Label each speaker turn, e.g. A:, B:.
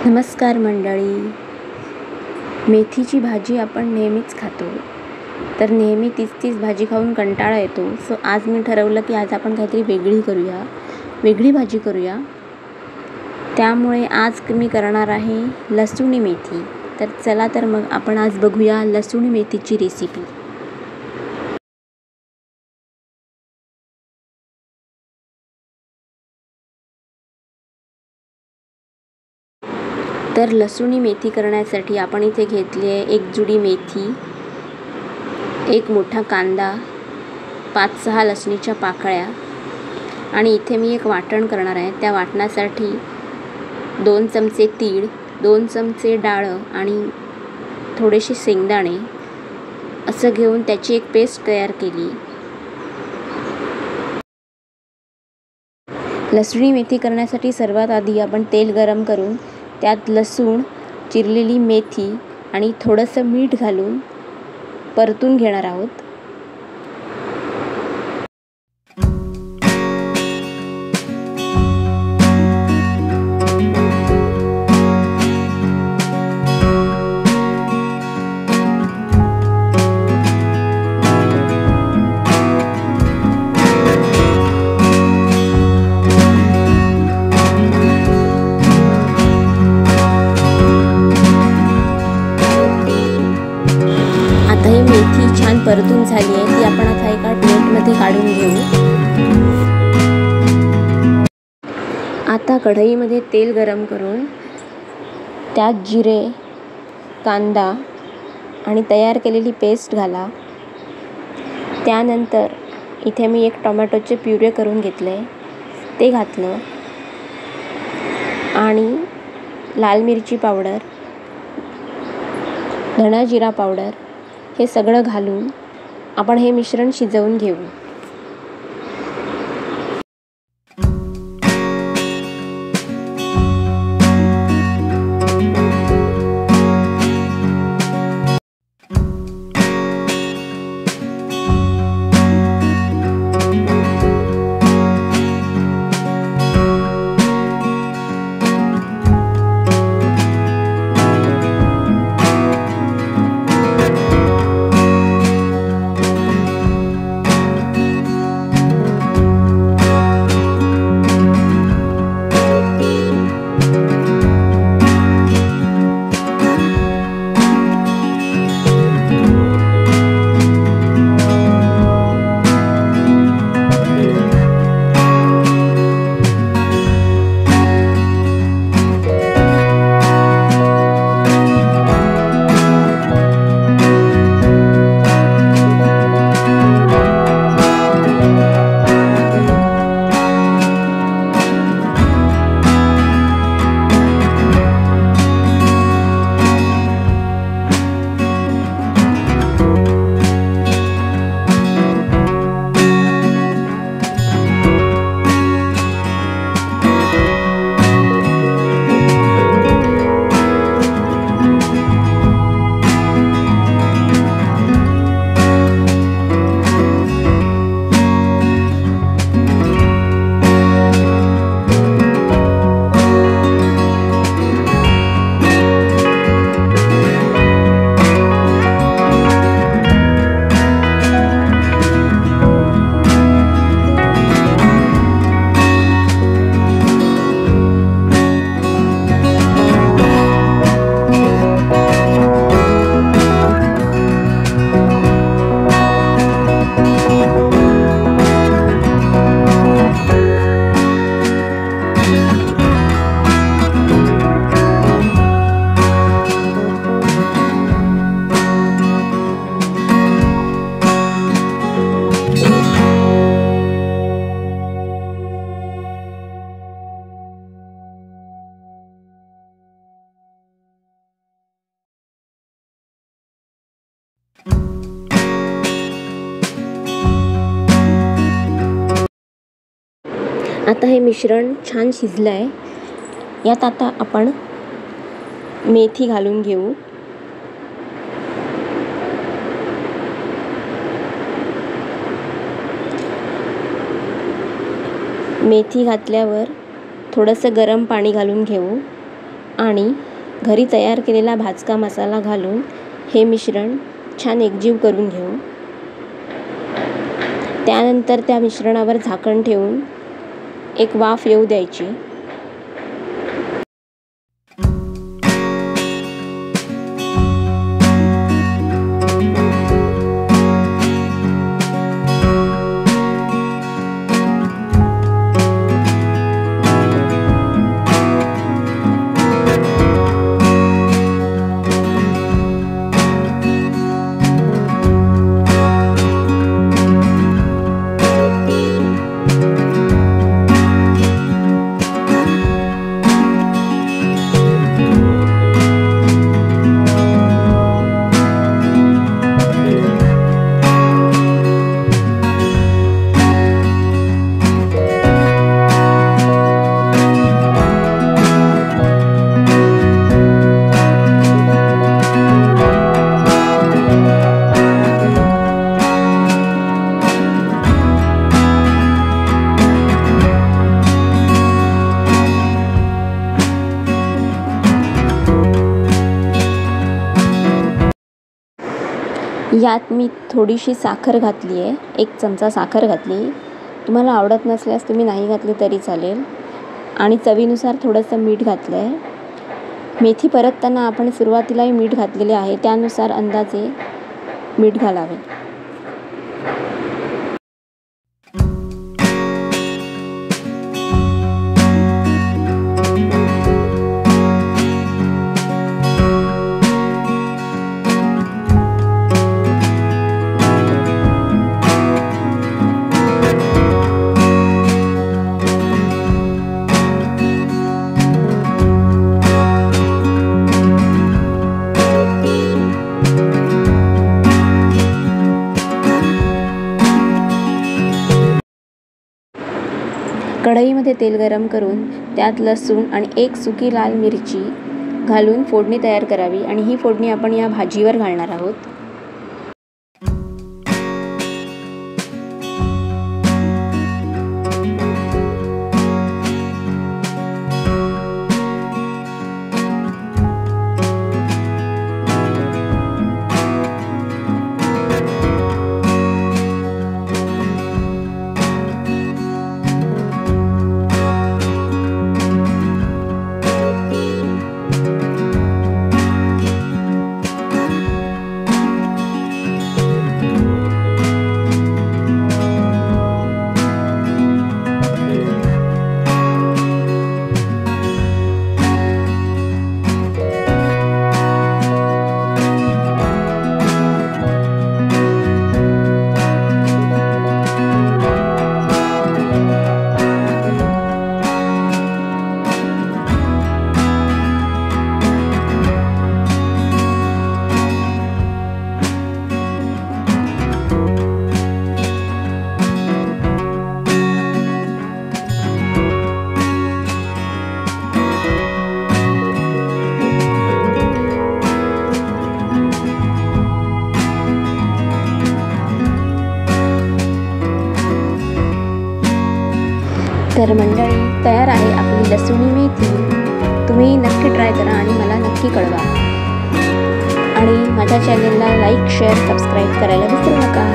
A: नमस्कार मंडळी. मेथीची भाजी आपण नेहमीच खातो, तर नेहमी तीच भाजी खाऊन कंटाळा येतो. सो आज मी ठरवलं की आज आपण काहीतरी वेगळी भाजी करूया. त्यामुळे आज मी करणार आहे लसूणी मेथी. तर चला तर मग आपण आज बघूया लसूणी मेथीची रेसिपी. तर लसूणी मेथी करण्यासाठी आपण इथे घेतली आहे एक जुडी मेथी, एक मोठा कांदा, 5-6 लसणीच्या पाकळ्या आणि इथे मी एक वाटण करणार आहे. त्या वाटणासाठी 2 चमचे तीळ, 2 चमचे डाळं आणि थोडेसे शेंगदाणे असं घेऊन त्याची एक पेस्ट तयार केली. लसूणी मेथी करण्यासाठी सर्वात आधी आपण तेल गरम करून त्यात लसूण, चिरलेली मेथी आणि थोडंसं मीठ घालून परतून घेणार आहोत. आता ही मेथी छान परतून झाली आहे, ती आपण आता एका प्लेटमध्ये काढून घेऊ. आता कढईमध्ये तेल गरम करून त्यात जिरे, कांदा आणि तयार केलेली पेस्ट घाला. त्यानंतर इथे मी एक टोमॅटोचे प्युरे करून घेतले, ते घातलं आणि लाल मिरची पावडर, धना जिरा पावडर हे सगळं घालून आपण हे मिश्रण शिजवून घेऊ. आता हे मिश्रण छान शिजलं आहे. यात आता आपण मेथी घालून घेऊ. मेथी घातल्यावर थोडंसं गरम पाणी घालून घेऊ आणि घरी तयार केलेला भाजका मसाला घालून हे मिश्रण छान एकजीव करून घेऊ। त्यानंतर त्या मिश्रणावर झाकण ठेवून एक वाफ येऊ द्यायची। यात मी थोडीशी साखर घातली आहे, 1 चमचा साखर घातली। तुम्हाला आवडत नसल्यास तुम्ही नाही घातली तरी चालेल। आणि चवीनुसार थोडंसं मीठ घातलं आहे। मेथी परतताना आपण सुरुवातीलाही मीठ घातलेले आहे, त्यानुसार अंदाजे मीठ घालावे। कढईमध्ये तेल गरम करून त्यात लसूण आणि 1 सुकी लाल मिरची घालून फोडणी तयार करावी आणि ही फोडणी आपण या भाजीवर घालणार आहोत। तर मंडळी, तयार आहे आपली लसूणी मेथी। तुम्ही नक्की ट्राय करा आणि मला नक्की कळवा। आणि माझ्या चॅनलला लाईक, शेअर, सबस्क्राईब करायला विसरू नका।